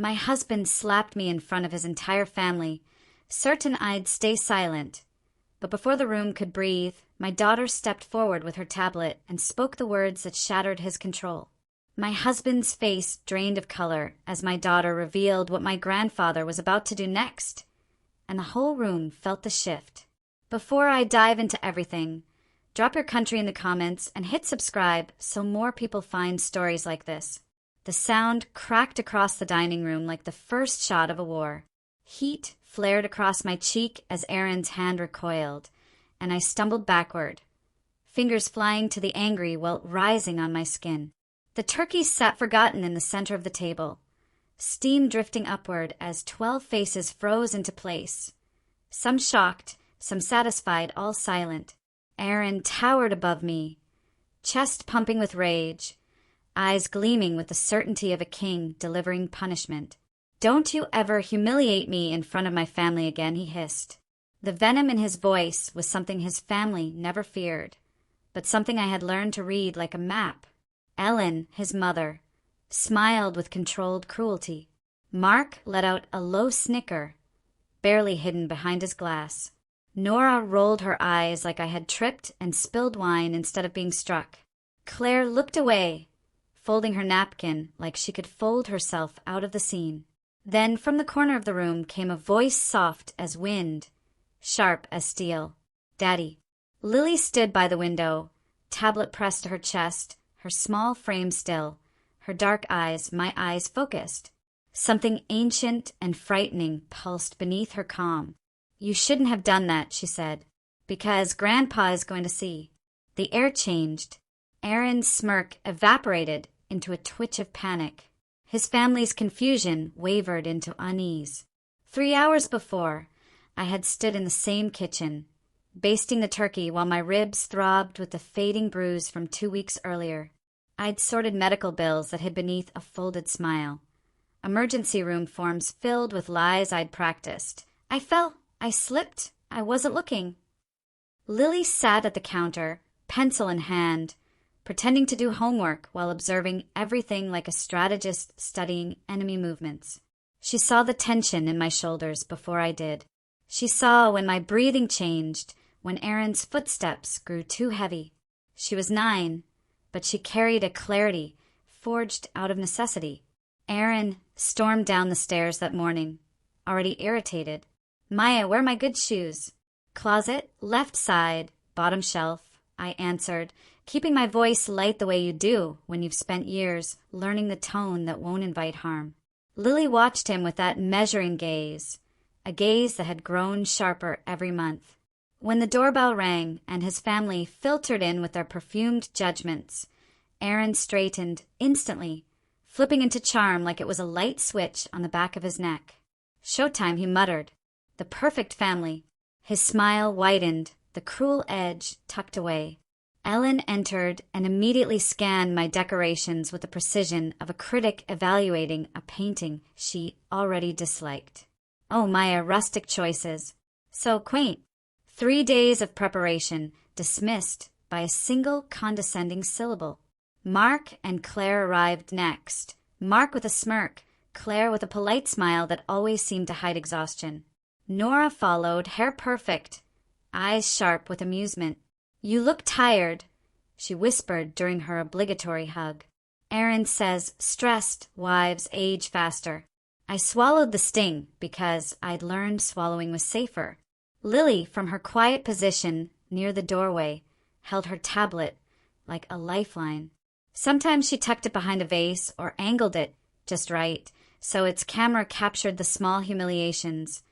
My husband slapped me in front of his entire family, certain I'd stay silent. But before the room could breathe, my daughter stepped forward with her tablet and spoke the words that shattered his control. My husband's face drained of color as my daughter revealed what my grandfather was about to do next, and the whole room felt the shift. Before I dive into everything, drop your country in the comments and hit subscribe so more people find stories like this. The sound cracked across the dining room like the first shot of a war. Heat flared across my cheek as Aaron's hand recoiled, and I stumbled backward, fingers flying to the angry welt rising on my skin. The turkey sat forgotten in the center of the table, steam drifting upward as 12 faces froze into place. Some shocked, some satisfied, all silent. Aaron towered above me, chest pumping with rage, eyes gleaming with the certainty of a king delivering punishment. "Don't you ever humiliate me in front of my family again," he hissed. The venom in his voice was something his family never feared, but something I had learned to read like a map. Ellen, his mother, smiled with controlled cruelty. Mark let out a low snicker, barely hidden behind his glass. Nora rolled her eyes like I had tripped and spilled wine instead of being struck. Claire looked away, folding her napkin like she could fold herself out of the scene. Then from the corner of the room came a voice soft as wind, sharp as steel. "Daddy." Lily stood by the window, tablet pressed to her chest, her small frame still, her dark eyes, my eyes focused. Something ancient and frightening pulsed beneath her calm. "You shouldn't have done that," she said, "because Grandpa is going to see." The air changed. Aaron's smirk evaporated into a twitch of panic. His family's confusion wavered into unease. 3 hours before, I had stood in the same kitchen, basting the turkey while my ribs throbbed with the fading bruise from 2 weeks earlier. I'd sorted medical bills that hid beneath a folded smile. Emergency room forms filled with lies I'd practiced. I fell. I slipped. I wasn't looking. Lily sat at the counter, pencil in hand, pretending to do homework while observing everything like a strategist studying enemy movements. She saw the tension in my shoulders before I did. She saw when my breathing changed, when Aaron's footsteps grew too heavy. She was 9, but she carried a clarity forged out of necessity. Aaron stormed down the stairs that morning, already irritated. "Maya, where are my good shoes?" "Closet, left side, bottom shelf," I answered, keeping my voice light the way you do when you've spent years learning the tone that won't invite harm. Lily watched him with that measuring gaze, a gaze that had grown sharper every month. When the doorbell rang and his family filtered in with their perfumed judgments, Aaron straightened instantly, flipping into charm like it was a light switch on the back of his neck. "Showtime," he muttered. "The perfect family." His smile widened, the cruel edge tucked away. Ellen entered and immediately scanned my decorations with the precision of a critic evaluating a painting she already disliked. "Oh, Maya, rustic choices. So quaint." 3 days of preparation dismissed by a single condescending syllable. Mark and Claire arrived next. Mark with a smirk, Claire with a polite smile that always seemed to hide exhaustion. Nora followed, hair perfect, eyes sharp with amusement. "You look tired," she whispered during her obligatory hug. Aaron says stressed wives age faster. I swallowed the sting because I'd learned swallowing was safer. Lily, from her quiet position near the doorway, held her tablet like a lifeline. Sometimes she tucked it behind a vase or angled it just right, so its camera captured the small humiliations,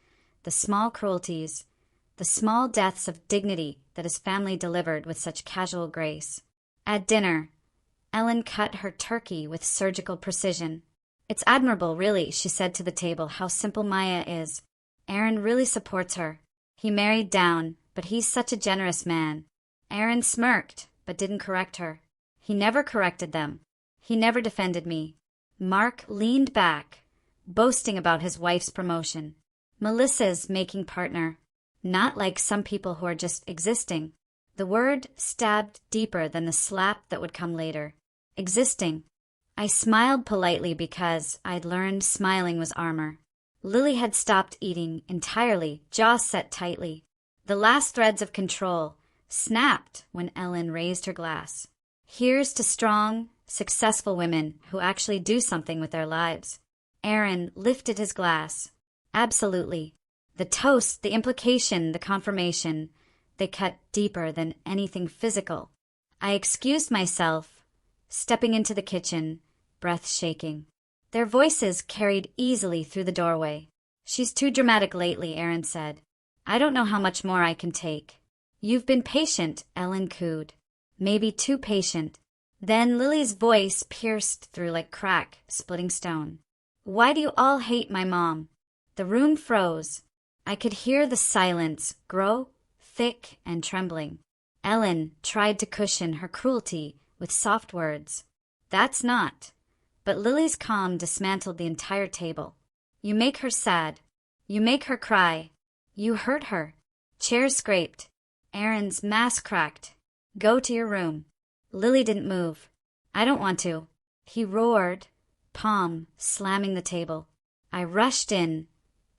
the small cruelties, the small deaths of dignity that his family delivered with such casual grace. At dinner, Ellen cut her turkey with surgical precision. "It's admirable, really," she said to the table, "how simple Maya is. Aaron really supports her. He married down, but he's such a generous man." Aaron smirked, but didn't correct her. He never corrected them. He never defended me. Mark leaned back, boasting about his wife's promotion. Melissa's making partner. Not like some people who are just existing. The word stabbed deeper than the slap that would come later. Existing. I smiled politely because I'd learned smiling was armor. Lily had stopped eating entirely, jaw set tightly. The last threads of control snapped when Ellen raised her glass. Here's to strong, successful women who actually do something with their lives. Aaron lifted his glass. Absolutely. The toast, the implication, the confirmation, they cut deeper than anything physical. I excused myself, stepping into the kitchen, breath shaking. Their voices carried easily through the doorway. She's too dramatic lately, Aaron said. I don't know how much more I can take. You've been patient, Ellen cooed. Maybe too patient. Then Lily's voice pierced through like crack, splitting stone. Why do you all hate my mom? The room froze. I could hear the silence grow, thick and trembling. Ellen tried to cushion her cruelty with soft words. That's not. But Lily's calm dismantled the entire table. You make her sad. You make her cry. You hurt her. Chairs scraped. Aaron's mask cracked. Go to your room. Lily didn't move. I don't want to. He roared, palm slamming the table. I rushed in,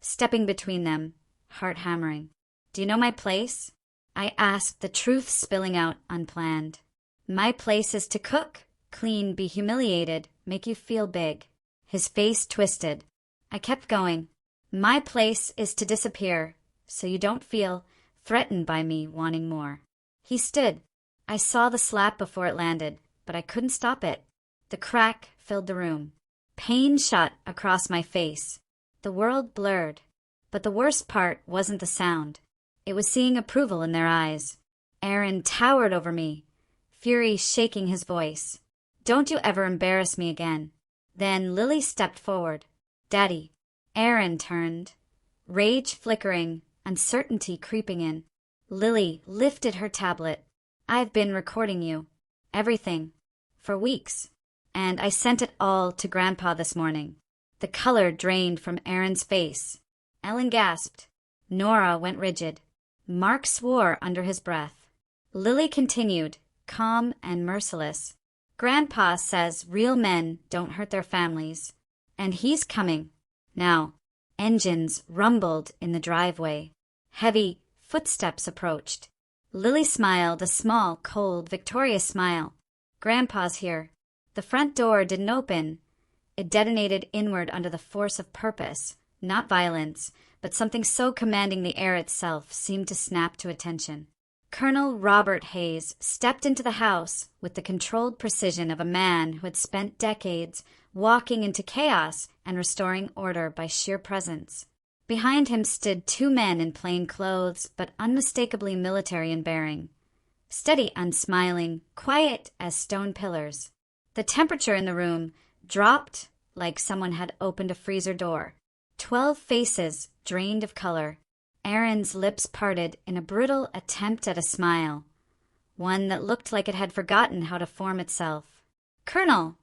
stepping between them, heart hammering. Do you know my place? I asked, the truth spilling out unplanned. My place is to cook, clean, be humiliated, make you feel big. His face twisted. I kept going. My place is to disappear, so you don't feel threatened by me wanting more. He stood. I saw the slap before it landed, but I couldn't stop it. The crack filled the room. Pain shot across my face. The world blurred. But the worst part wasn't the sound. It was seeing approval in their eyes. Aaron towered over me, fury shaking his voice. Don't you ever embarrass me again. Then Lily stepped forward. Daddy. Aaron turned, rage flickering, uncertainty creeping in. Lily lifted her tablet. I've been recording you. Everything. For weeks. And I sent it all to Grandpa this morning. The color drained from Aaron's face. Ellen gasped. Nora went rigid. Mark swore under his breath. Lily continued, calm and merciless. Grandpa says real men don't hurt their families. And he's coming. Now, engines rumbled in the driveway. Heavy footsteps approached. Lily smiled, a small, cold, victorious smile. Grandpa's here. The front door didn't open. It detonated inward under the force of purpose, not violence, but something so commanding the air itself seemed to snap to attention. Colonel Robert Hayes stepped into the house with the controlled precision of a man who had spent decades walking into chaos and restoring order by sheer presence. Behind him stood two men in plain clothes, but unmistakably military in bearing. Steady, unsmiling, quiet as stone pillars. The temperature in the room dropped like someone had opened a freezer door. 12 faces drained of color. Aaron's lips parted in a brutal attempt at a smile, one that looked like it had forgotten how to form itself. Colonel!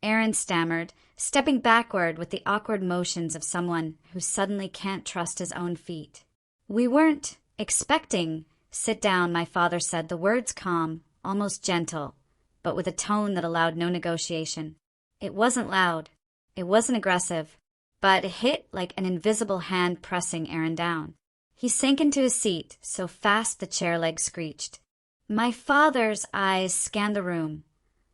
Aaron stammered, stepping backward with the awkward motions of someone who suddenly can't trust his own feet. We weren't expecting. Sit down, my father said, the words calm, almost gentle, but with a tone that allowed no negotiation. It wasn't loud. It wasn't aggressive, but it hit like an invisible hand pressing Aaron down. He sank into his seat, so fast the chair leg screeched. My father's eyes scanned the room,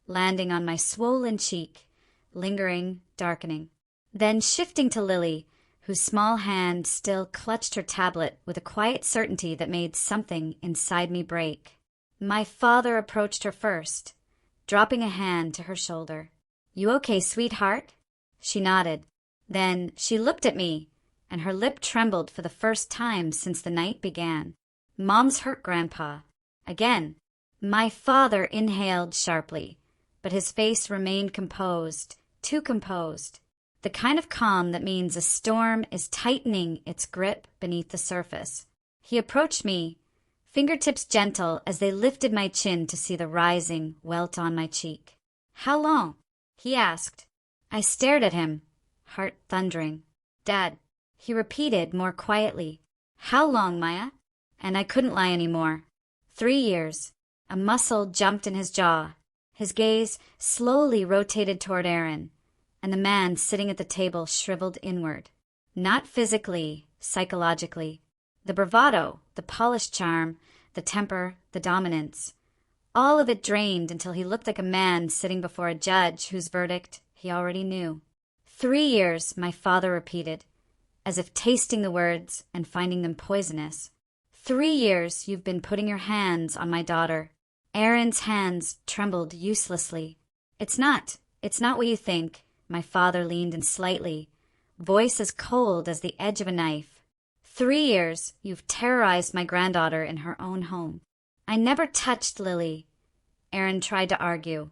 landing on my swollen cheek, lingering, darkening. Then shifting to Lily, whose small hand still clutched her tablet with a quiet certainty that made something inside me break. My father approached her first, dropping a hand to her shoulder. You okay, sweetheart? She nodded. Then she looked at me, and her lip trembled for the first time since the night began. Mom's hurt, Grandpa. Again. My father inhaled sharply, but his face remained composed, too composed. The kind of calm that means a storm is tightening its grip beneath the surface. He approached me, fingertips gentle as they lifted my chin to see the rising welt on my cheek. How long? He asked. I stared at him, heart thundering. Dad, he repeated more quietly. How long, Maya? And I couldn't lie anymore. 3 years. A muscle jumped in his jaw. His gaze slowly rotated toward Aaron, and the man sitting at the table shriveled inward. Not physically, psychologically. The bravado, the polished charm, the temper, the dominance. All of it drained until he looked like a man sitting before a judge whose verdict he already knew. 3 years, my father repeated, as if tasting the words and finding them poisonous. 3 years you've been putting your hands on my daughter. Aaron's hands trembled uselessly. It's not what you think. My father leaned in slightly, voice as cold as the edge of a knife. 3 years you've terrorized my granddaughter in her own home. I never touched Lily. Aaron tried to argue,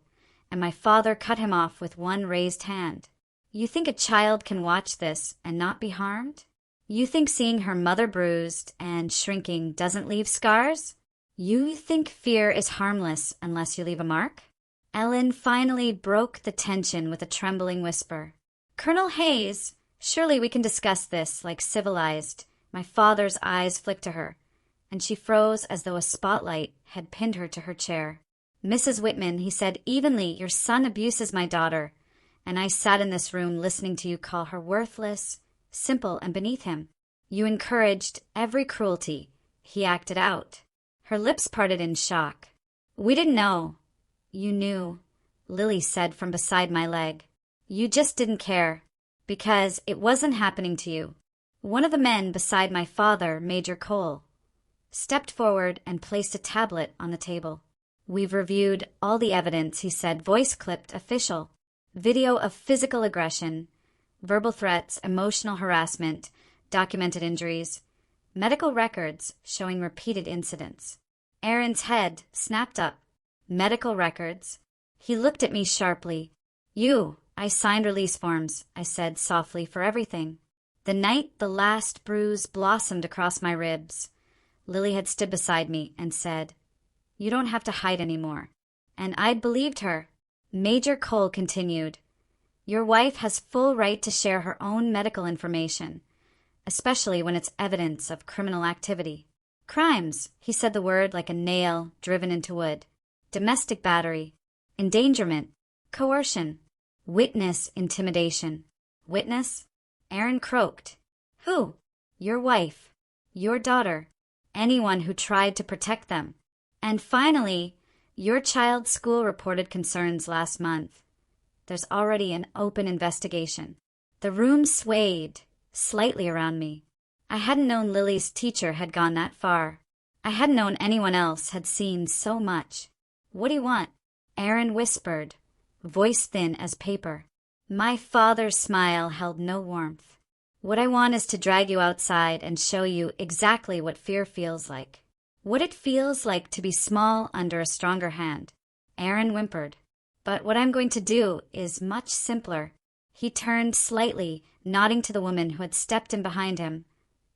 and my father cut him off with one raised hand. You think a child can watch this and not be harmed? You think seeing her mother bruised and shrinking doesn't leave scars? You think fear is harmless unless you leave a mark? Ellen finally broke the tension with a trembling whisper. Colonel Hayes, surely we can discuss this like civilized. My father's eyes flicked to her, and she froze as though a spotlight had pinned her to her chair. Mrs. Whitman, he said evenly, your son abuses my daughter, and I sat in this room listening to you call her worthless, simple, and beneath him. You encouraged every cruelty. He acted out. Her lips parted in shock. We didn't know. You knew, Lily said from beside my leg. You just didn't care, because it wasn't happening to you. One of the men beside my father, Major Cole, stepped forward and placed a tablet on the table. We've reviewed all the evidence, he said, voice-clipped, official. Video of physical aggression, verbal threats, emotional harassment, documented injuries, medical records showing repeated incidents. Aaron's head snapped up. Medical records. He looked at me sharply. I signed release forms, I said softly, for everything. The night the last bruise blossomed across my ribs, Lily had stood beside me and said, You don't have to hide anymore. And I'd believed her. Major Cole continued, Your wife has full right to share her own medical information, especially when it's evidence of criminal activity. Crimes, he said the word like a nail driven into wood. Domestic battery, endangerment, coercion, witness intimidation. Witness? Aaron croaked. Who? Your wife, your daughter, anyone who tried to protect them. And finally, your child's school reported concerns last month. There's already an open investigation. The room swayed slightly around me. I hadn't known Lily's teacher had gone that far. I hadn't known anyone else had seen so much. What do you want? Aaron whispered, voice thin as paper. My father's smile held no warmth. What I want is to drag you outside and show you exactly what fear feels like. What it feels like to be small under a stronger hand. Aaron whimpered. But what I'm going to do is much simpler. He turned slightly, nodding to the woman who had stepped in behind him.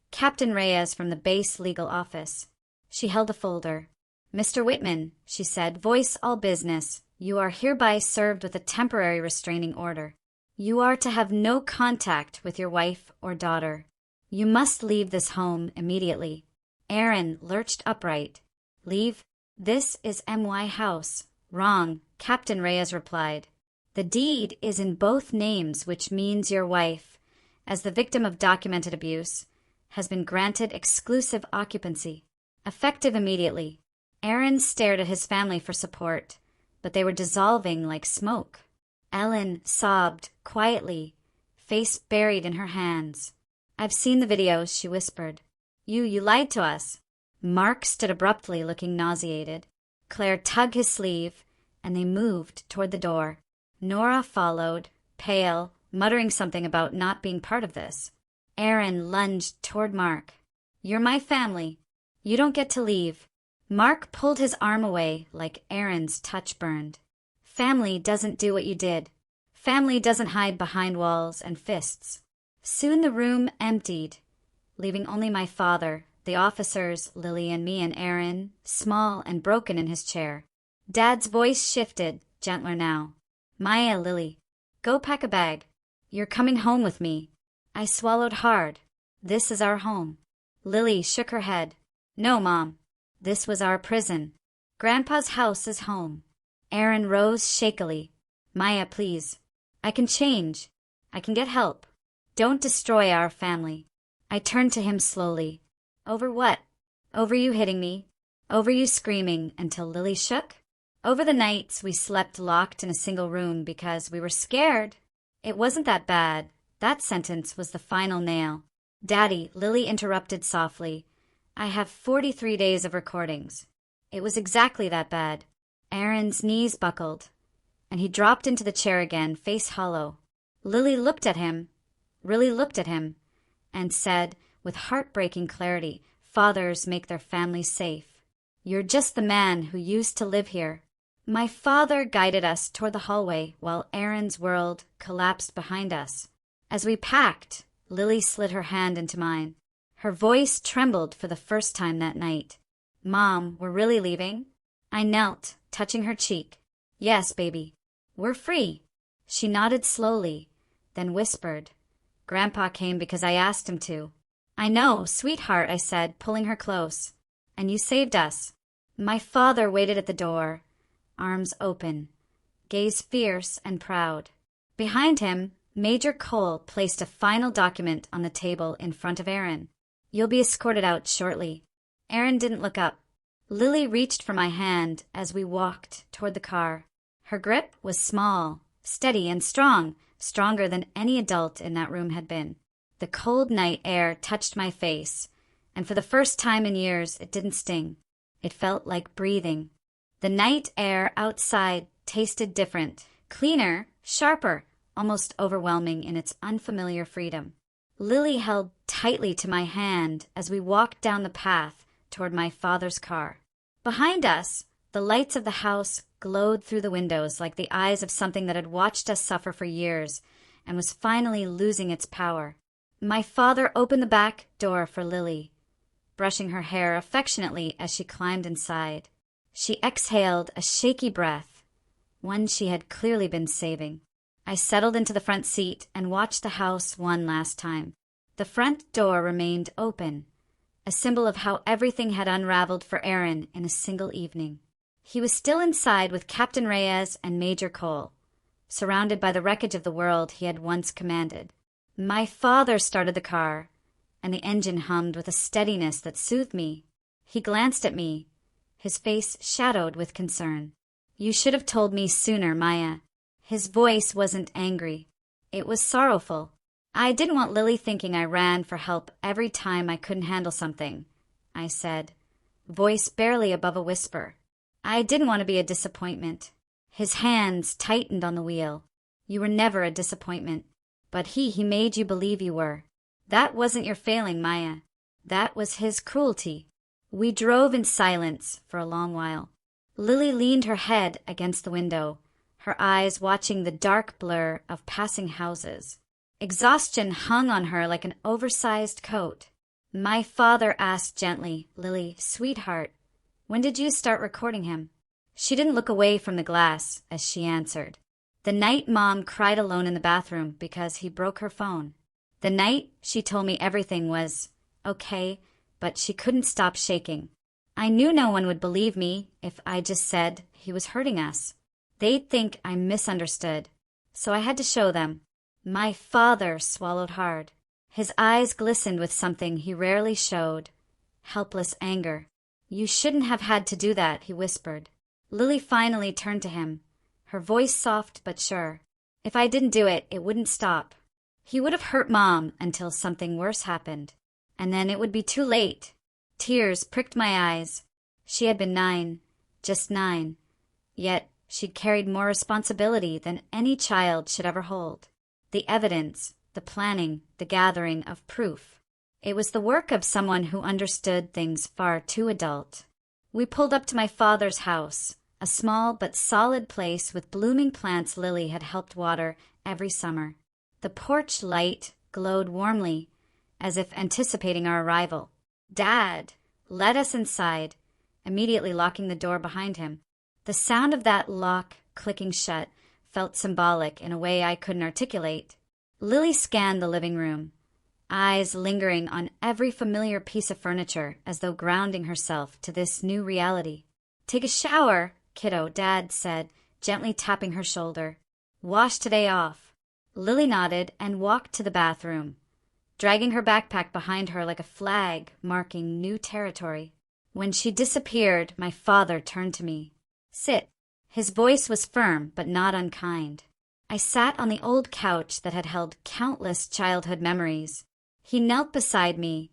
Captain Reyes from the base legal office. She held a folder. Mr. Whitman, she said, voice all business. You are hereby served with a temporary restraining order. You are to have no contact with your wife or daughter. You must leave this home immediately. Aaron lurched upright. Leave? This is M.Y. House. Wrong, Captain Reyes replied. The deed is in both names, which means your wife, as the victim of documented abuse, has been granted exclusive occupancy, effective immediately. Aaron stared at his family for support, but they were dissolving like smoke. Ellen sobbed quietly, face buried in her hands. I've seen the videos, she whispered. You lied to us. Mark stood abruptly, looking nauseated. Claire tugged his sleeve, and they moved toward the door. Nora followed, pale, muttering something about not being part of this. Aaron lunged toward Mark. You're my family. You don't get to leave. Mark pulled his arm away like Aaron's touch burned. Family doesn't do what you did. Family doesn't hide behind walls and fists. Soon the room emptied, leaving only my father, the officers, Lily and me and Aaron, small and broken in his chair. Dad's voice shifted, gentler now. Maya, Lily, go pack a bag. You're coming home with me. I swallowed hard. This is our home. Lily shook her head. No, Mom. This was our prison. Grandpa's house is home. Aaron rose shakily. Maya, please. I can change. I can get help. Don't destroy our family. I turned to him slowly. Over what? Over you hitting me? Over you screaming until Lily shook? Over the nights we slept locked in a single room because we were scared? It wasn't that bad. That sentence was the final nail. Daddy, Lily interrupted softly. I have 43 days of recordings. It was exactly that bad. Aaron's knees buckled, and he dropped into the chair again, face hollow. Lily looked at him, really looked at him, and said, with heartbreaking clarity, fathers make their families safe. You're just the man who used to live here. My father guided us toward the hallway while Aaron's world collapsed behind us. As we packed, Lily slid her hand into mine. Her voice trembled for the first time that night. Mom, we're really leaving? I knelt, touching her cheek. Yes, baby. We're free. She nodded slowly, then whispered. Grandpa came because I asked him to. I know, sweetheart, I said, pulling her close. And you saved us. My father waited at the door, arms open, gaze fierce and proud. Behind him, Major Cole placed a final document on the table in front of Aaron. You'll be escorted out shortly. Aaron didn't look up. Lily reached for my hand as we walked toward the car. Her grip was small, steady and strong, stronger than any adult in that room had been. The cold night air touched my face, and for the first time in years it didn't sting. It felt like breathing. The night air outside tasted different, cleaner, sharper, almost overwhelming in its unfamiliar freedom. Lily held tightly to my hand as we walked down the path toward my father's car. Behind us, the lights of the house glowed through the windows like the eyes of something that had watched us suffer for years and was finally losing its power. My father opened the back door for Lily, brushing her hair affectionately as she climbed inside. She exhaled a shaky breath, one she had clearly been saving. I settled into the front seat and watched the house one last time. The front door remained open, a symbol of how everything had unraveled for Aaron in a single evening. He was still inside with Captain Reyes and Major Cole, surrounded by the wreckage of the world he had once commanded. My father started the car, and the engine hummed with a steadiness that soothed me. He glanced at me, his face shadowed with concern. You should have told me sooner, Maya. His voice wasn't angry. It was sorrowful. I didn't want Lily thinking I ran for help every time I couldn't handle something, I said, voice barely above a whisper. I didn't want to be a disappointment. His hands tightened on the wheel. You were never a disappointment, but he made you believe you were. That wasn't your failing, Maya. That was his cruelty. We drove in silence for a long while. Lily leaned her head against the window, her eyes watching the dark blur of passing houses. Exhaustion hung on her like an oversized coat. My father asked gently, Lily, sweetheart, when did you start recording him? She didn't look away from the glass as she answered. The night Mom cried alone in the bathroom because he broke her phone. The night she told me everything was okay, but she couldn't stop shaking. I knew no one would believe me if I just said he was hurting us. They'd think I misunderstood, so I had to show them. My father swallowed hard. His eyes glistened with something he rarely showed, helpless anger. You shouldn't have had to do that, he whispered. Lily finally turned to him, her voice soft but sure. If I didn't do it, it wouldn't stop. He would have hurt Mom until something worse happened, and then it would be too late. Tears pricked my eyes. She had been 9, just 9, yet she'd carried more responsibility than any child should ever hold. The evidence, the planning, the gathering of proof. It was the work of someone who understood things far too adult. We pulled up to my father's house, a small but solid place with blooming plants Lily had helped water every summer. The porch light glowed warmly, as if anticipating our arrival. Dad led us inside, immediately locking the door behind him. The sound of that lock clicking shut felt symbolic in a way I couldn't articulate. Lily scanned the living room, eyes lingering on every familiar piece of furniture as though grounding herself to this new reality. Take a shower, kiddo, Dad said, gently tapping her shoulder. Wash today off. Lily nodded and walked to the bathroom, dragging her backpack behind her like a flag marking new territory. When she disappeared, my father turned to me. Sit. His voice was firm but not unkind. I sat on the old couch that had held countless childhood memories. He knelt beside me,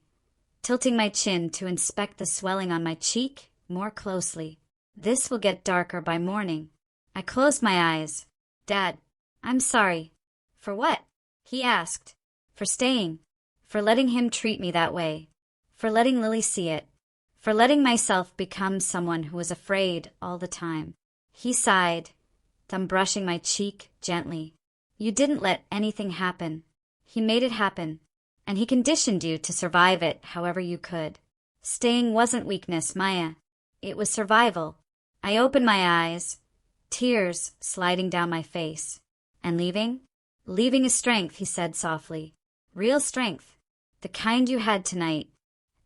tilting my chin to inspect the swelling on my cheek more closely. This will get darker by morning. I closed my eyes. Dad, I'm sorry. For what? He asked. For staying. For letting him treat me that way. For letting Lily see it. For letting myself become someone who was afraid all the time. He sighed, thumb brushing my cheek gently. You didn't let anything happen. He made it happen, and he conditioned you to survive it however you could. Staying wasn't weakness, Maya. It was survival. I opened my eyes, tears sliding down my face. And leaving? Leaving is strength, he said softly. Real strength. The kind you had tonight,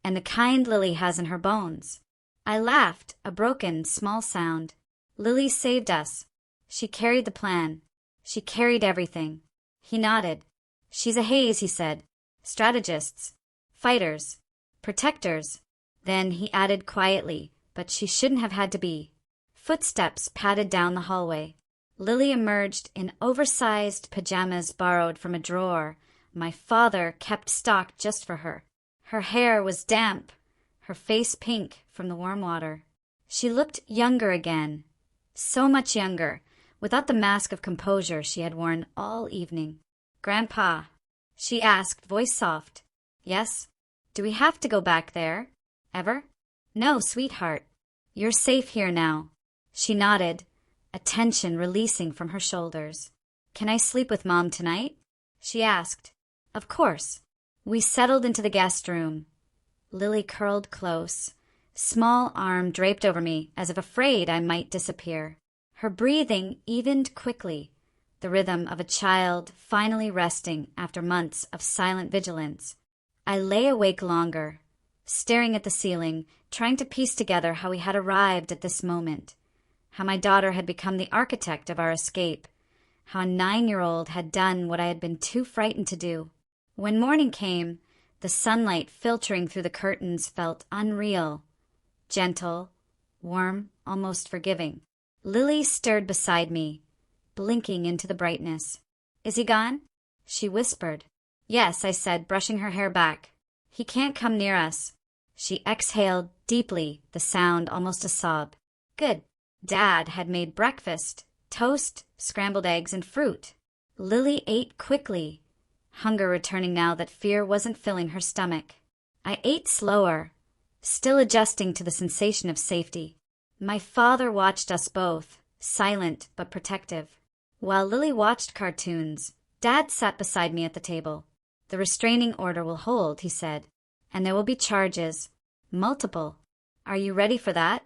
and the kind Lily has in her bones. I laughed, a broken, small sound. Lily saved us. She carried the plan. She carried everything. He nodded. She's a haze, he said. Strategists. Fighters. Protectors. Then he added quietly, but she shouldn't have had to be. Footsteps padded down the hallway. Lily emerged in oversized pajamas borrowed from a drawer my father kept stocked just for her. Her hair was damp, her face pink from the warm water. She looked younger again, so much younger, without the mask of composure she had worn all evening. Grandpa, she asked, voice soft. Yes? Do we have to go back there? Ever? No, sweetheart. You're safe here now. She nodded, a tension releasing from her shoulders. Can I sleep with Mom tonight? She asked. Of course. We settled into the guest room. Lily curled close, small arm draped over me as if afraid I might disappear. Her breathing evened quickly, the rhythm of a child finally resting after months of silent vigilance. I lay awake longer, staring at the ceiling, trying to piece together how we had arrived at this moment, how my daughter had become the architect of our escape, how a 9-year-old had done what I had been too frightened to do. When morning came, the sunlight filtering through the curtains felt unreal, gentle, warm, almost forgiving. Lily stirred beside me, blinking into the brightness. Is he gone? She whispered. Yes, I said, brushing her hair back. He can't come near us. She exhaled deeply, the sound almost a sob. Good. Dad had made breakfast, toast, scrambled eggs, and fruit. Lily ate quickly, hunger returning now that fear wasn't filling her stomach. I ate slower, still adjusting to the sensation of safety. My father watched us both, silent but protective. While Lily watched cartoons, Dad sat beside me at the table. The restraining order will hold, he said, and there will be charges. Multiple. Are you ready for that?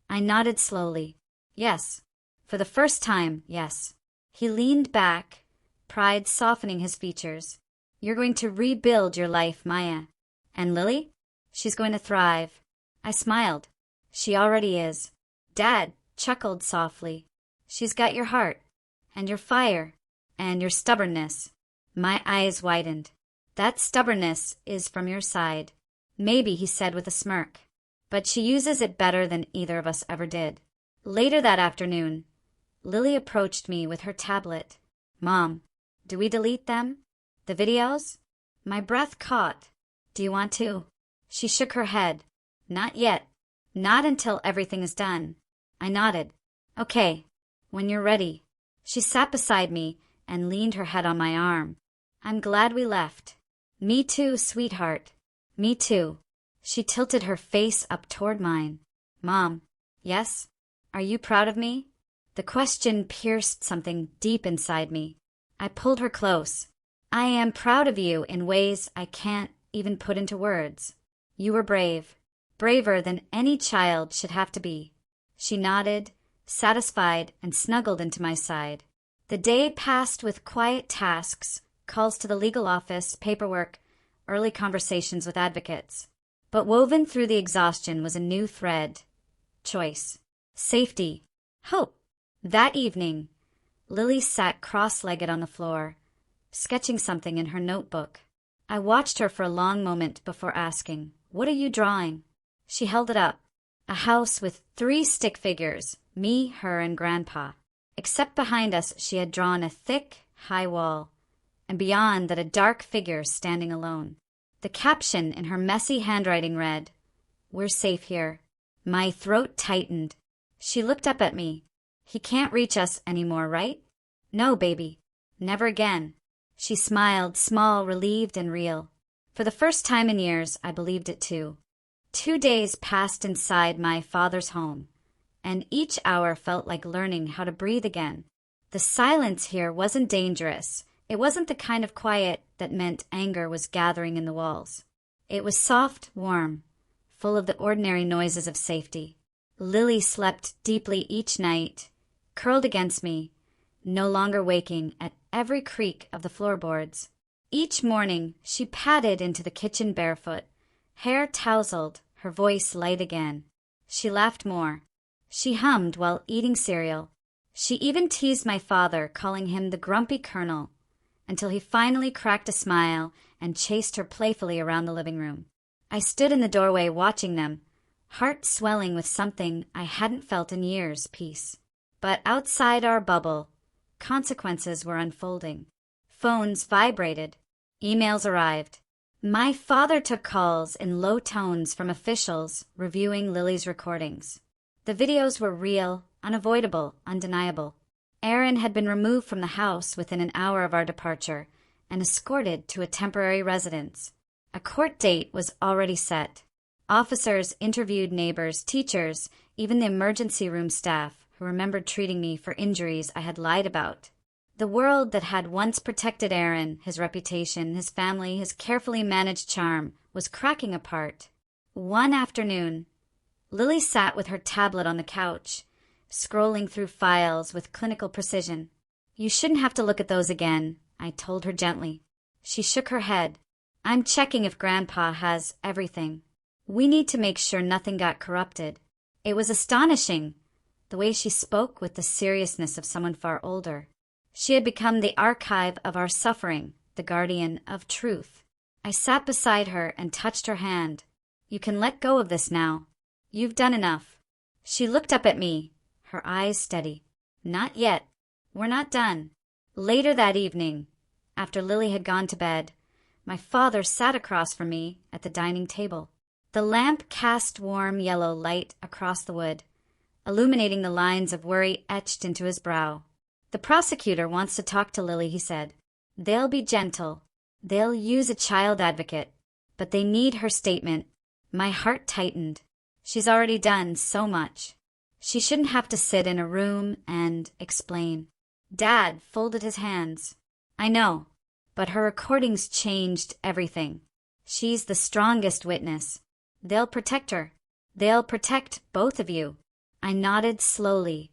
I nodded slowly. Yes. For the first time, yes. He leaned back, pride softening his features. You're going to rebuild your life, Maya. And Lily? She's going to thrive. I smiled. She already is. Dad chuckled softly. She's got your heart, and your fire, and your stubbornness. My eyes widened. That stubbornness is from your side. Maybe, he said with a smirk. But she uses it better than either of us ever did. Later that afternoon, Lily approached me with her tablet. Mom, do we delete them? The videos? My breath caught. Do you want to? She shook her head. Not yet. Not until everything is done. I nodded. Okay, when you're ready. She sat beside me and leaned her head on my arm. I'm glad we left. Me too, sweetheart. Me too. She tilted her face up toward mine. Mom, yes? Are you proud of me? The question pierced something deep inside me. I pulled her close. I am proud of you in ways I can't even put into words. You were brave. Braver than any child should have to be. She nodded, satisfied, and snuggled into my side. The day passed with quiet tasks, calls to the legal office, paperwork, early conversations with advocates. But woven through the exhaustion was a new thread. Choice. Safety. Hope. That evening, Lily sat cross-legged on the floor, sketching something in her notebook. I watched her for a long moment before asking, "What are you drawing?" She held it up. A house with 3 stick figures, me, her, and Grandpa. Except behind us, she had drawn a thick, high wall, and beyond that a dark figure standing alone. The caption in her messy handwriting read, "We're safe here." My throat tightened. She looked up at me. "He can't reach us anymore, right?" "No, baby. Never again." She smiled, small, relieved, and real. For the first time in years, I believed it too. 2 days passed inside my father's home, and each hour felt like learning how to breathe again. The silence here wasn't dangerous. It wasn't the kind of quiet that meant anger was gathering in the walls. It was soft, warm, full of the ordinary noises of safety. Lily slept deeply each night, curled against me, no longer waking at every creak of the floorboards. Each morning she padded into the kitchen barefoot, hair tousled, her voice light again. She laughed more. She hummed while eating cereal. She even teased my father, calling him the grumpy colonel, until he finally cracked a smile and chased her playfully around the living room. I stood in the doorway watching them, heart swelling with something I hadn't felt in years, peace. But outside our bubble, consequences were unfolding. Phones vibrated. Emails arrived. My father took calls in low tones from officials reviewing Lily's recordings. The videos were real, unavoidable, undeniable. Aaron had been removed from the house within an hour of our departure and escorted to a temporary residence. A court date was already set. Officers interviewed neighbors, teachers, even the emergency room staff who remembered treating me for injuries I had lied about. The world that had once protected Aaron, his reputation, his family, his carefully managed charm, was cracking apart. One afternoon, Lily sat with her tablet on the couch, scrolling through files with clinical precision. "You shouldn't have to look at those again," I told her gently. She shook her head. "I'm checking if Grandpa has everything. We need to make sure nothing got corrupted." It was astonishing, the way she spoke with the seriousness of someone far older. She had become the archive of our suffering, the guardian of truth. I sat beside her and touched her hand. "You can let go of this now. You've done enough." She looked up at me, her eyes steady. "Not yet. We're not done." Later that evening, after Lily had gone to bed, my father sat across from me at the dining table. The lamp cast warm yellow light across the wood, illuminating the lines of worry etched into his brow. "The prosecutor wants to talk to Lily," he said. "They'll be gentle. They'll use a child advocate. But they need her statement." My heart tightened. She's already done so much. She shouldn't have to sit in a room and explain. Dad folded his hands. "I know, but her recordings changed everything. She's the strongest witness. They'll protect her. They'll protect both of you." I nodded slowly,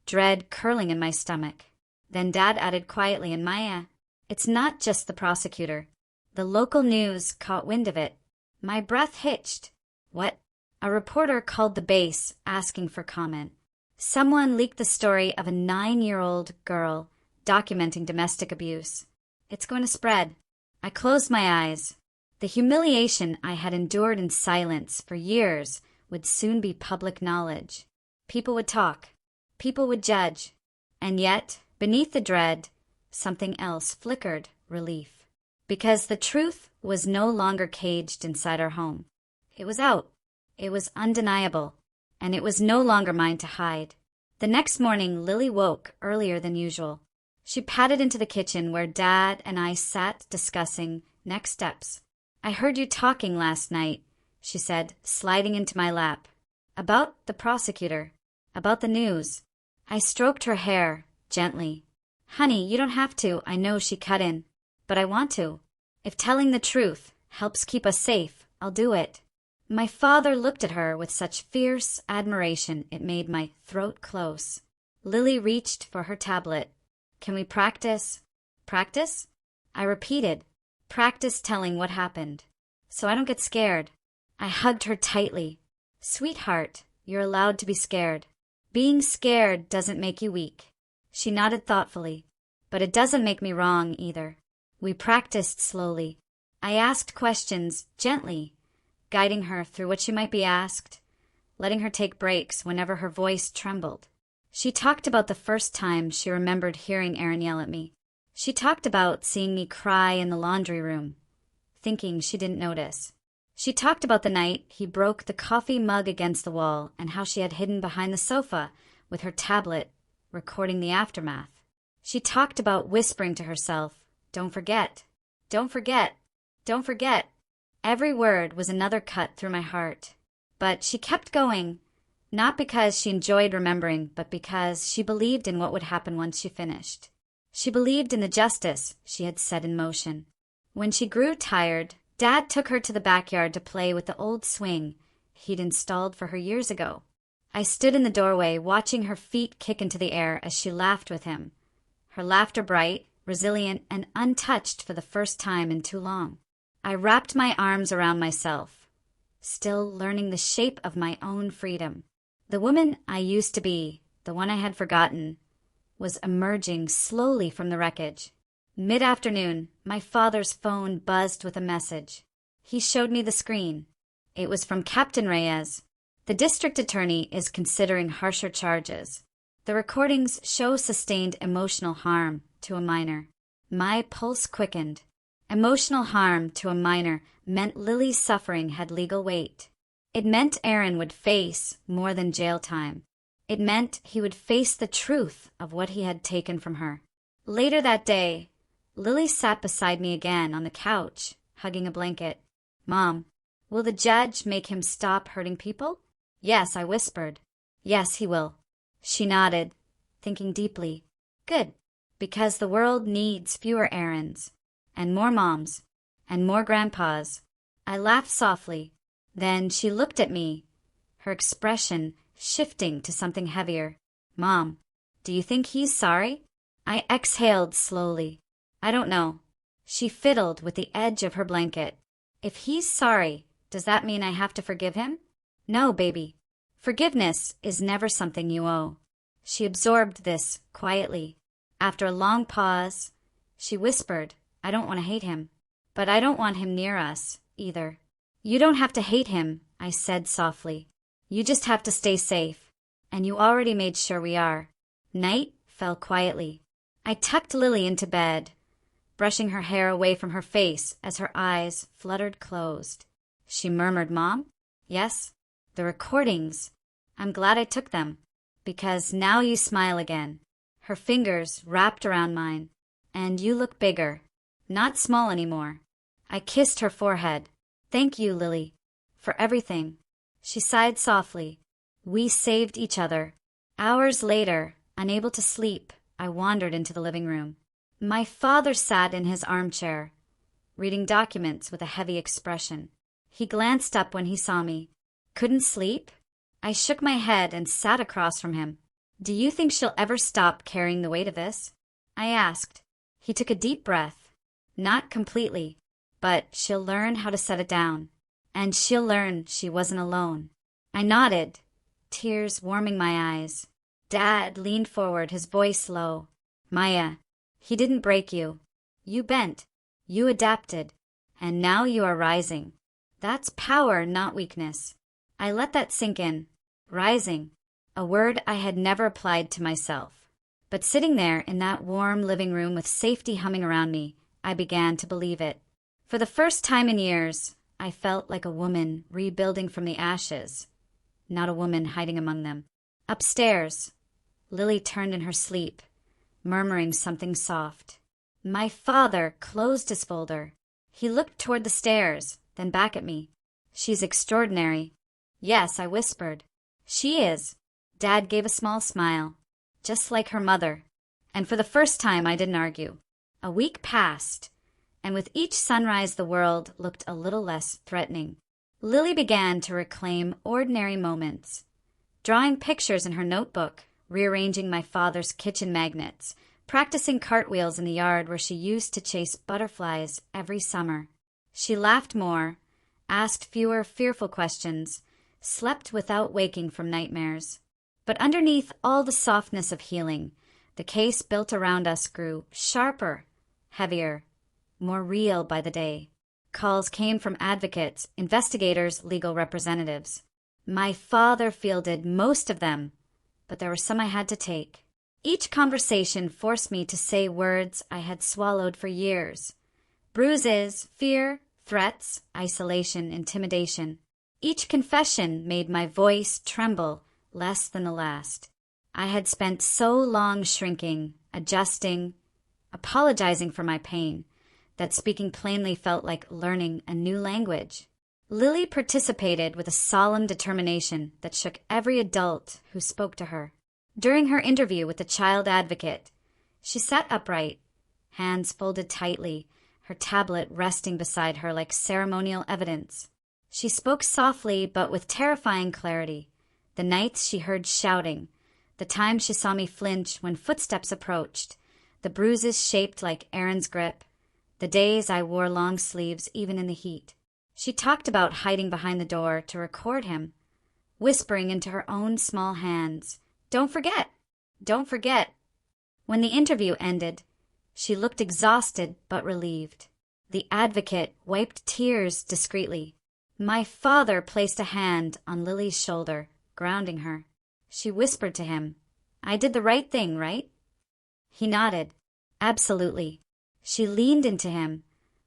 dread curling in my stomach. Then Dad added quietly, "And Maya, it's not just the prosecutor. The local news caught wind of it." My breath hitched. "What?" "A reporter called the base, asking for comment. Someone leaked the story of a 9-year-old girl documenting domestic abuse. It's going to spread." I closed my eyes. The humiliation I had endured in silence for years would soon be public knowledge. People would talk. People would judge. And yet, beneath the dread, something else flickered, relief. Because the truth was no longer caged inside our home. It was out. It was undeniable. And it was no longer mine to hide. The next morning, Lily woke earlier than usual. She padded into the kitchen where Dad and I sat discussing next steps. "I heard you talking last night," she said, sliding into my lap. "About the prosecutor. About the news." I stroked her hair, gently. "Honey, you don't have to," I know she cut in. "But I want to. If telling the truth helps keep us safe, I'll do it." My father looked at her with such fierce admiration it made my throat close. Lily reached for her tablet. "Can we practice?" "Practice?" I repeated. "Practice telling what happened, so I don't get scared." I hugged her tightly. "Sweetheart, you're allowed to be scared." Being scared doesn't make you weak. She nodded thoughtfully. But it doesn't make me wrong either. We practiced slowly. I asked questions gently, guiding her through what she might be asked, letting her take breaks whenever her voice trembled. She talked about the first time she remembered hearing Aaron yell at me. She talked about seeing me cry in the laundry room, thinking she didn't notice. She talked about the night he broke the coffee mug against the wall and how she had hidden behind the sofa with her tablet, recording the aftermath. She talked about whispering to herself, "Don't forget, don't forget, don't forget." Every word was another cut through my heart. But she kept going, not because she enjoyed remembering, but because she believed in what would happen once she finished. She believed in the justice she had set in motion. When she grew tired, Dad took her to the backyard to play with the old swing he'd installed for her years ago. I stood in the doorway watching her feet kick into the air as she laughed with him, her laughter bright, resilient, and untouched for the first time in too long. I wrapped my arms around myself, still learning the shape of my own freedom. The woman I used to be, the one I had forgotten, was emerging slowly from the wreckage. Mid-afternoon, my father's phone buzzed with a message. He showed me the screen. It was from Captain Reyes. The district attorney is considering harsher charges. The recordings show sustained emotional harm to a minor. My pulse quickened. Emotional harm to a minor meant Lily's suffering had legal weight. It meant Aaron would face more than jail time. It meant he would face the truth of what he had taken from her. Later that day, Lily sat beside me again on the couch, hugging a blanket. "Mom, will the judge make him stop hurting people?" "Yes," I whispered. "Yes, he will." She nodded, thinking deeply. "Good, because the world needs fewer Aarons, and more moms, and more grandpas." I laughed softly. Then she looked at me, her expression shifting to something heavier. "Mom, do you think he's sorry?" I exhaled slowly. "I don't know." She fiddled with the edge of her blanket. "If he's sorry, does that mean I have to forgive him?" "No, baby. Forgiveness is never something you owe." She absorbed this quietly. After a long pause, she whispered, "I don't want to hate him, but I don't want him near us, either." "You don't have to hate him," I said softly. "You just have to stay safe, and you already made sure we are." Night fell quietly. I tucked Lily into bed, brushing her hair away from her face as her eyes fluttered closed. She murmured, "Mom?" "Yes." "The recordings. I'm glad I took them, because now you smile again." Her fingers wrapped around mine. "And you look bigger, not small anymore." I kissed her forehead. "Thank you, Lily, for everything." She sighed softly. We saved each other. Hours later, unable to sleep, I wandered into the living room. My father sat in his armchair, reading documents with a heavy expression. He glanced up when he saw me. "Couldn't sleep?" I shook my head and sat across from him. "Do you think she'll ever stop carrying the weight of this?" I asked. He took a deep breath. "Not completely, but she'll learn how to set it down. And she'll learn she wasn't alone." I nodded, tears warming my eyes. Dad leaned forward, his voice low. "Maya, he didn't break you. You bent. You adapted. And now you are rising. That's power, not weakness." I let that sink in. Rising. A word I had never applied to myself. But sitting there in that warm living room with safety humming around me, I began to believe it. For the first time in years, I felt like a woman rebuilding from the ashes, not a woman hiding among them. Upstairs, Lily turned in her sleep, murmuring something soft. My father closed his folder. He looked toward the stairs, then back at me. "She's extraordinary." "Yes," I whispered. "She is." Dad gave a small smile, just like her mother. And for the first time, I didn't argue. A week passed, and with each sunrise the world looked a little less threatening. Lily began to reclaim ordinary moments, drawing pictures in her notebook, rearranging my father's kitchen magnets, practicing cartwheels in the yard where she used to chase butterflies every summer. She laughed more, asked fewer fearful questions, slept without waking from nightmares. But underneath all the softness of healing, the case built around us grew sharper, heavier, more real by the day. Calls came from advocates, investigators, legal representatives. My father fielded most of them, but there were some I had to take. Each conversation forced me to say words I had swallowed for years. Bruises, fear, threats, isolation, intimidation. Each confession made my voice tremble less than the last. I had spent so long shrinking, adjusting, apologizing for my pain, that speaking plainly felt like learning a new language. Lily participated with a solemn determination that shook every adult who spoke to her. During her interview with the child advocate, she sat upright, hands folded tightly, her tablet resting beside her like ceremonial evidence. She spoke softly but with terrifying clarity. The nights she heard shouting, the time she saw me flinch when footsteps approached, the bruises shaped like Aaron's grip, the days I wore long sleeves even in the heat. She talked about hiding behind the door to record him, whispering into her own small hands, "Don't forget! Don't forget!" When the interview ended, she looked exhausted but relieved. The advocate wiped tears discreetly. My father placed a hand on Lily's shoulder, grounding her. She whispered to him, "I did the right thing, right?" He nodded. "Absolutely." She leaned into him,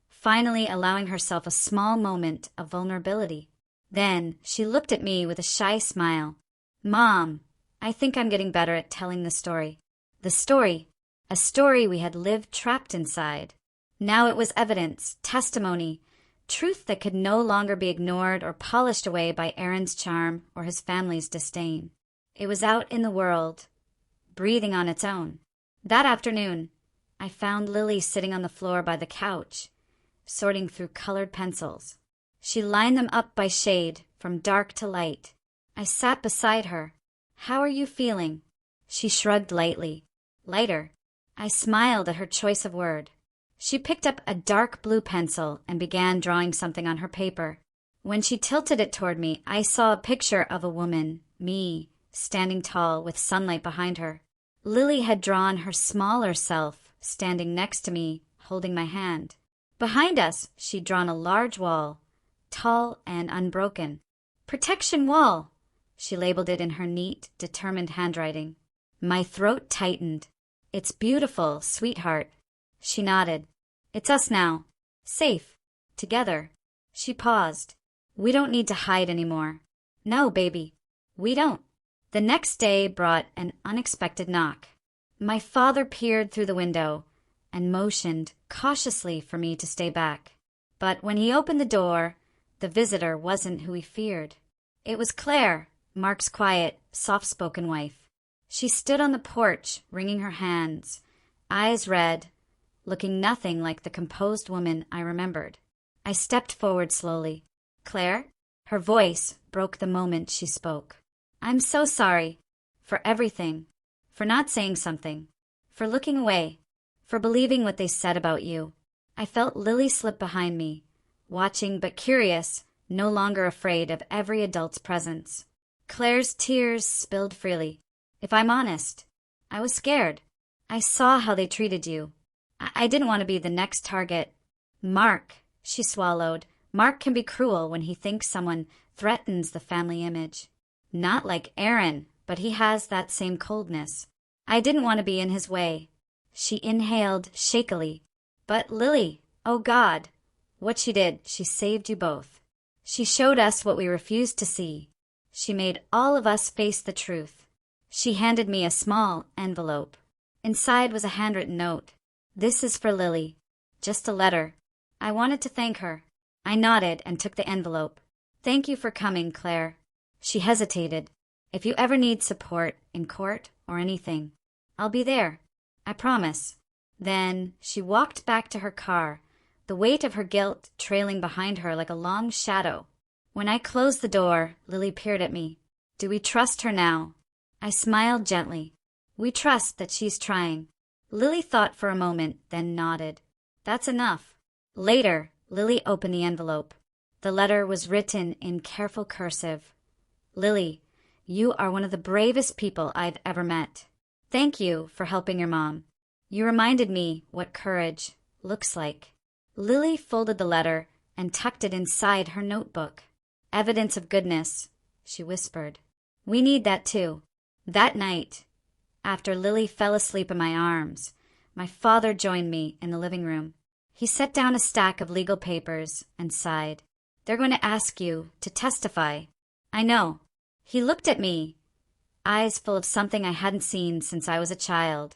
finally allowing herself a small moment of vulnerability. Then she looked at me with a shy smile. "Mom, I think I'm getting better at telling the story." The story, a story we had lived trapped inside. Now it was evidence, testimony, truth that could no longer be ignored or polished away by Aaron's charm or his family's disdain. It was out in the world, breathing on its own. That afternoon, I found Lily sitting on the floor by the couch, sorting through colored pencils. She lined them up by shade, from dark to light. I sat beside her. "How are you feeling?" She shrugged lightly. "Lighter." I smiled at her choice of word. She picked up a dark blue pencil and began drawing something on her paper. When she tilted it toward me, I saw a picture of a woman, me, standing tall with sunlight behind her. Lily had drawn her smaller self, standing next to me, holding my hand. Behind us, she'd drawn a large wall, tall and unbroken. "Protection wall," she labeled it in her neat, determined handwriting. My throat tightened. "It's beautiful, sweetheart." She nodded. "It's us now. Safe. Together." She paused. "We don't need to hide anymore." "No, baby. We don't." The next day brought an unexpected knock. My father peered through the window and motioned cautiously for me to stay back. But when he opened the door, the visitor wasn't who he feared. It was Claire, Mark's quiet, soft-spoken wife. She stood on the porch, wringing her hands, eyes red, looking nothing like the composed woman I remembered. I stepped forward slowly. "Claire?" Her voice broke the moment she spoke. "I'm so sorry. For everything. For not saying something. For looking away. For believing what they said about you." I felt Lily slip behind me, watching but curious, no longer afraid of every adult's presence. Claire's tears spilled freely. "If I'm honest, I was scared. I saw how they treated you. I didn't want to be the next target." "Mark," she swallowed. "Mark can be cruel when he thinks someone threatens the family image. Not like Aaron, but he has that same coldness. I didn't want to be in his way." She inhaled shakily. "But Lily, oh God, what she did, she saved you both. She showed us what we refused to see. She made all of us face the truth." She handed me a small envelope. Inside was a handwritten note. "This is for Lily. Just a letter." I wanted to thank her. I nodded and took the envelope. "Thank you for coming, Claire." She hesitated. "If you ever need support in court or anything, I'll be there. I promise." Then she walked back to her car, the weight of her guilt trailing behind her like a long shadow. When I closed the door, Lily peered at me. "Do we trust her now?" I smiled gently. "We trust that she's trying." Lily thought for a moment, then nodded. "That's enough." Later, Lily opened the envelope. The letter was written in careful cursive. "Lily, You are one of the bravest people I've ever met. Thank you for helping your mom. You reminded me what courage looks like." Lily folded the letter and tucked it inside her notebook. "Evidence of goodness," she whispered. "We need that too." That night, after Lily fell asleep in my arms, my father joined me in the living room. He set down a stack of legal papers and sighed. "They're going to ask you to testify." "I know." He looked at me, eyes full of something I hadn't seen since I was a child,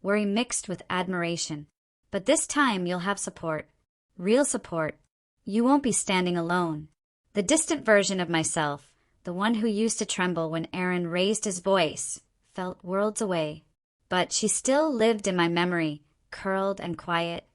worry mixed with admiration. "But this time you'll have support. Real support. You won't be standing alone." The distant version of myself, the one who used to tremble when Aaron raised his voice, felt worlds away. But she still lived in my memory, curled and quiet.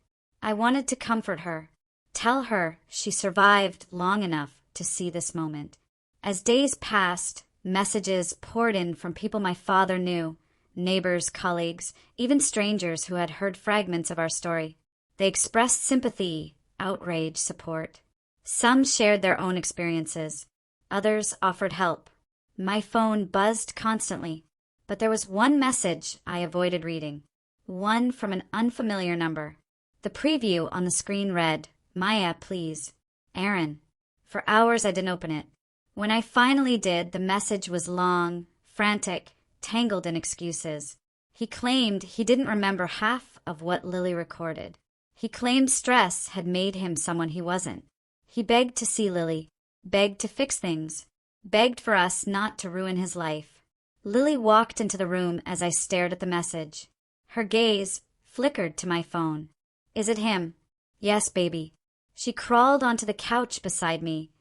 I wanted to comfort her, tell her she survived long enough to see this moment. As days passed, messages poured in from people my father knew, neighbors, colleagues, even strangers who had heard fragments of our story. They expressed sympathy, outrage, support. Some shared their own experiences. Others offered help. My phone buzzed constantly, but there was one message I avoided reading. One from an unfamiliar number. The preview on the screen read, "Maya, please. Aaron." For hours I didn't open it. When I finally did, the message was long, frantic, tangled in excuses. He claimed he didn't remember half of what Lily recorded. He claimed stress had made him someone he wasn't. He begged to see Lily, begged to fix things, begged for us not to ruin his life. Lily walked into the room as I stared at the message. Her gaze flickered to my phone. "Is it him?" "Yes, baby." She crawled onto the couch beside me,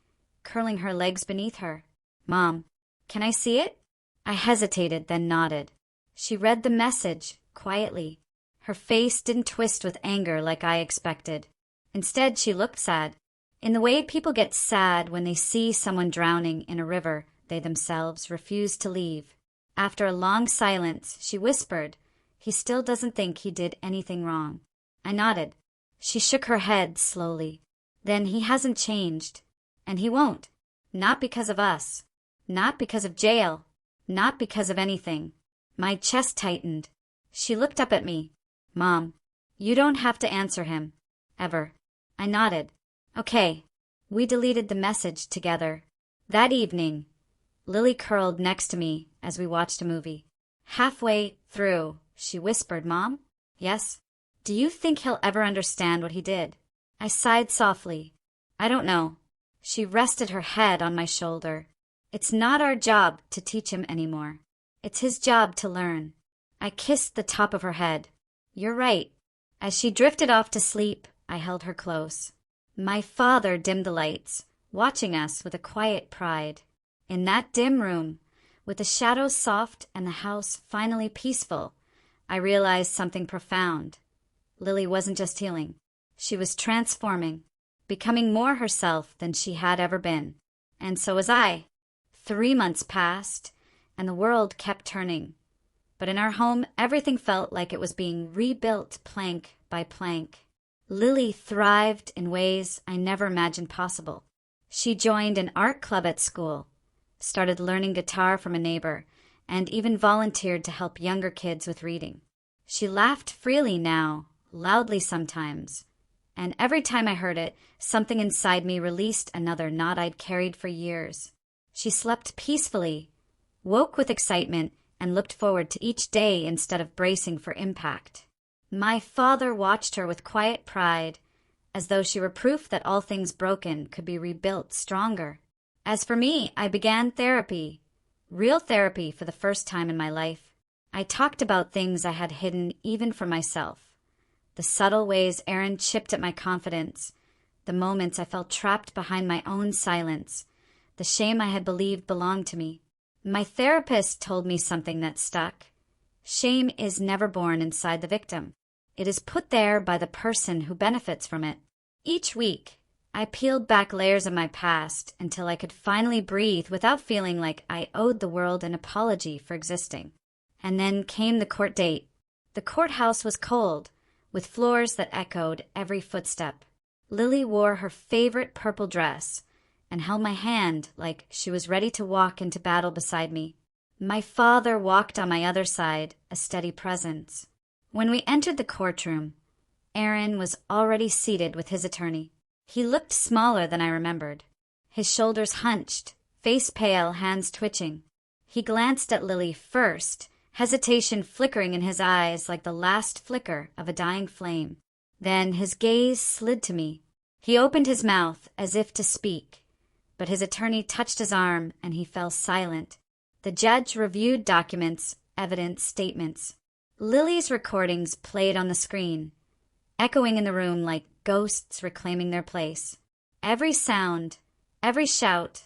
curling her legs beneath her. "Mom, can I see it?" I hesitated, then nodded. She read the message quietly. Her face didn't twist with anger like I expected. Instead, she looked sad, in the way people get sad when they see someone drowning in a river they themselves refuse to leave. After a long silence, she whispered, "He still doesn't think he did anything wrong." I nodded. She shook her head slowly. "Then he hasn't changed. And he won't. Not because of us. Not because of jail. Not because of anything." My chest tightened. She looked up at me. "Mom, you don't have to answer him. Ever." I nodded. "Okay." We deleted the message together. That evening, Lily curled next to me as we watched a movie. Halfway through, she whispered, "Mom?" "Yes?" "Do you think he'll ever understand what he did?" I sighed softly. "I don't know." She rested her head on my shoulder. "It's not our job to teach him anymore. It's his job to learn." I kissed the top of her head. "You're right." As she drifted off to sleep, I held her close. My father dimmed the lights, watching us with a quiet pride. In that dim room, with the shadows soft and the house finally peaceful, I realized something profound. Lily wasn't just healing. She was transforming, becoming more herself than she had ever been. And so was I. 3 months passed, and the world kept turning. But in our home, everything felt like it was being rebuilt plank by plank. Lily thrived in ways I never imagined possible. She joined an art club at school, started learning guitar from a neighbor, and even volunteered to help younger kids with reading. She laughed freely now, loudly sometimes, and every time I heard it, something inside me released another knot I'd carried for years. She slept peacefully, woke with excitement, and looked forward to each day instead of bracing for impact. My father watched her with quiet pride, as though she were proof that all things broken could be rebuilt stronger. As for me, I began therapy, real therapy for the first time in my life. I talked about things I had hidden even from myself. The subtle ways Aaron chipped at my confidence, the moments I felt trapped behind my own silence, the shame I had believed belonged to me. My therapist told me something that stuck. Shame is never born inside the victim. It is put there by the person who benefits from it. Each week, I peeled back layers of my past until I could finally breathe without feeling like I owed the world an apology for existing. And then came the court date. The courthouse was cold, with floors that echoed every footstep. Lily wore her favorite purple dress, and held my hand like she was ready to walk into battle beside me. My father walked on my other side, a steady presence. When we entered the courtroom, Aaron was already seated with his attorney. He looked smaller than I remembered. His shoulders hunched, face pale, hands twitching. He glanced at Lily first, hesitation flickering in his eyes like the last flicker of a dying flame. Then his gaze slid to me. He opened his mouth as if to speak, but his attorney touched his arm and he fell silent. The judge reviewed documents, evidence, statements. Lily's recordings played on the screen, echoing in the room like ghosts reclaiming their place. Every sound, every shout,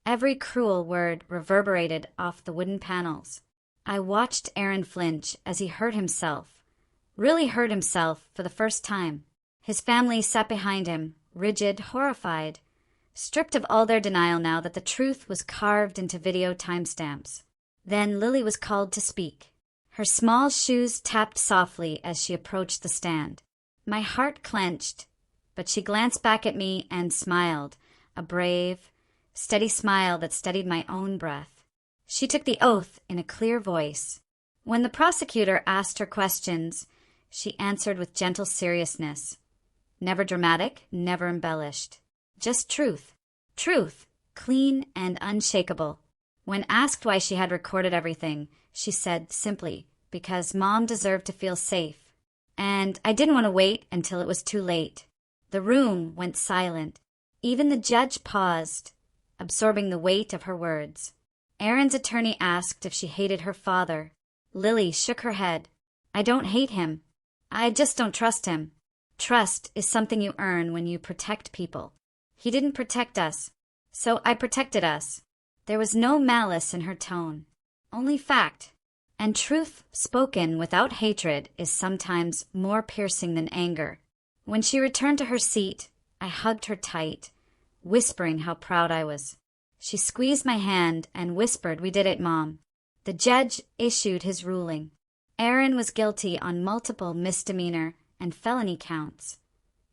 every cruel word reverberated off the wooden panels. I watched Aaron flinch as he hurt himself, really hurt himself for the first time. His family sat behind him, rigid, horrified, stripped of all their denial now that the truth was carved into video timestamps. Then Lily was called to speak. Her small shoes tapped softly as she approached the stand. My heart clenched, but she glanced back at me and smiled, a brave, steady smile that steadied my own breath. She took the oath in a clear voice. When the prosecutor asked her questions, she answered with gentle seriousness. Never dramatic, never embellished. Just truth. Truth, clean and unshakable. When asked why she had recorded everything, she said simply, because Mom deserved to feel safe. And I didn't want to wait until it was too late. The room went silent. Even the judge paused, absorbing the weight of her words. Aaron's attorney asked if she hated her father. Lily shook her head. I don't hate him. I just don't trust him. Trust is something you earn when you protect people. He didn't protect us, so I protected us. There was no malice in her tone, only fact. And truth spoken without hatred is sometimes more piercing than anger. When she returned to her seat, I hugged her tight, whispering how proud I was. She squeezed my hand and whispered, "We did it, Mom." The judge issued his ruling. Aaron was guilty on multiple misdemeanor and felony counts.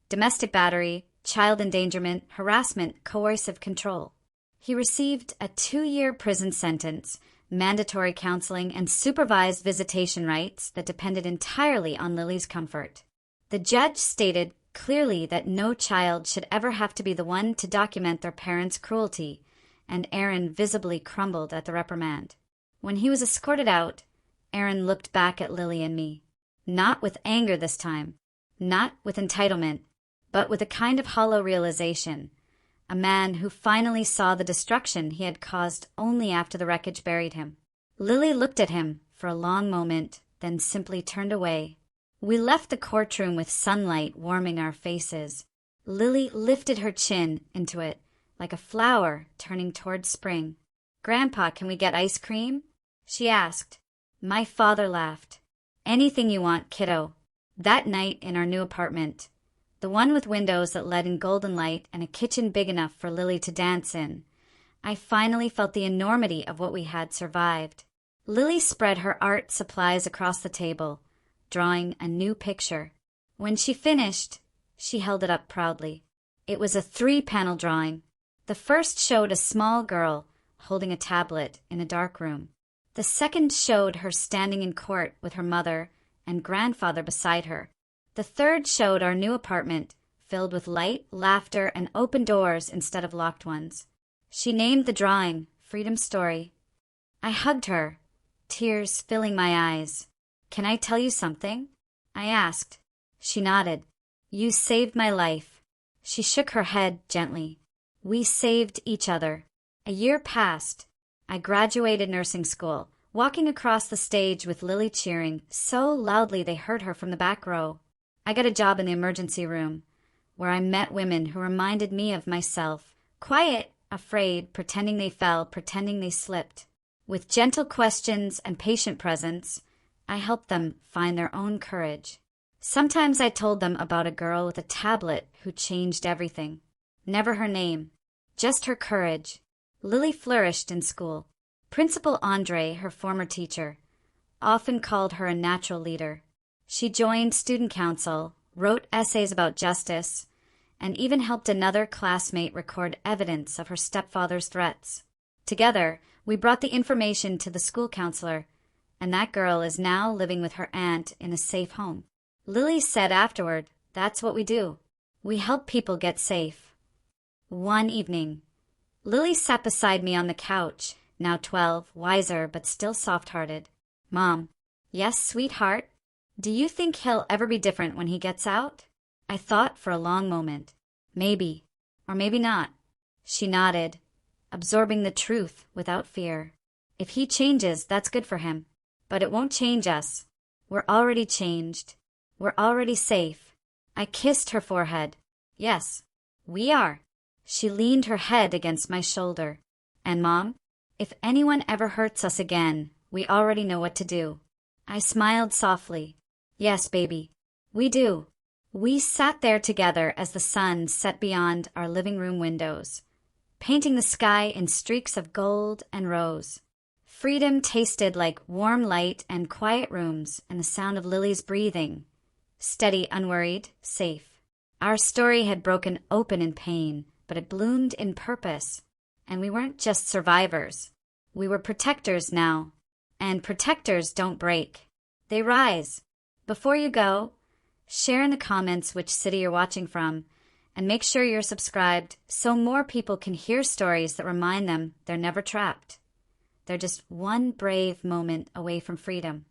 Domestic battery, child endangerment, harassment, coercive control. He received a 2-year prison sentence, mandatory counseling, and supervised visitation rights that depended entirely on Lily's comfort. The judge stated clearly that no child should ever have to be the one to document their parents' cruelty, and Aaron visibly crumbled at the reprimand. When he was escorted out, Aaron looked back at Lily and me. Not with anger this time, not with entitlement, but with a kind of hollow realization. A man who finally saw the destruction he had caused only after the wreckage buried him. Lily looked at him for a long moment, then simply turned away. We left the courtroom with sunlight warming our faces. Lily lifted her chin into it, like a flower turning toward spring. "Grandpa, can we get ice cream?" she asked. My father laughed. "Anything you want, kiddo." That night in our new apartment, the one with windows that let in golden light and a kitchen big enough for Lily to dance in, I finally felt the enormity of what we had survived. Lily spread her art supplies across the table, drawing a new picture. When she finished, she held it up proudly. It was a 3-panel drawing. The first showed a small girl holding a tablet in a dark room. The second showed her standing in court with her mother and grandfather beside her. The third showed our new apartment, filled with light, laughter, and open doors instead of locked ones. She named the drawing Freedom's Story. I hugged her, tears filling my eyes. "Can I tell you something?" I asked. She nodded. "You saved my life." She shook her head gently. We saved each other. A year passed. I graduated nursing school, walking across the stage with Lily cheering so loudly they heard her from the back row. I got a job in the emergency room, where I met women who reminded me of myself, quiet, afraid, pretending they fell, pretending they slipped. With gentle questions and patient presence, I helped them find their own courage. Sometimes I told them about a girl with a tablet who changed everything. Never her name, just her courage. Lily flourished in school. Principal Andre, her former teacher, often called her a natural leader. She joined student council, wrote essays about justice, and even helped another classmate record evidence of her stepfather's threats. Together, we brought the information to the school counselor, and that girl is now living with her aunt in a safe home. Lily said afterward, "That's what we do. We help people get safe." One evening, Lily sat beside me on the couch, now 12, wiser but still soft-hearted. "Mom." "Yes, sweetheart? Do you think he'll ever be different when he gets out?" I thought for a long moment. Maybe, or maybe not. She nodded, absorbing the truth without fear. If he changes, that's good for him. But it won't change us. We're already changed. We're already safe. I kissed her forehead. "Yes, we are." She leaned her head against my shoulder. "And Mom, if anyone ever hurts us again, we already know what to do." I smiled softly. "Yes, baby, we do." We sat there together as the sun set beyond our living room windows, painting the sky in streaks of gold and rose. Freedom tasted like warm light and quiet rooms and the sound of Lily's breathing. Steady, unworried, safe. Our story had broken open in pain, but it bloomed in purpose. And we weren't just survivors. We were protectors now. And protectors don't break. They rise. Before you go, share in the comments which city you're watching from, and make sure you're subscribed so more people can hear stories that remind them they're never trapped. They're just one brave moment away from freedom.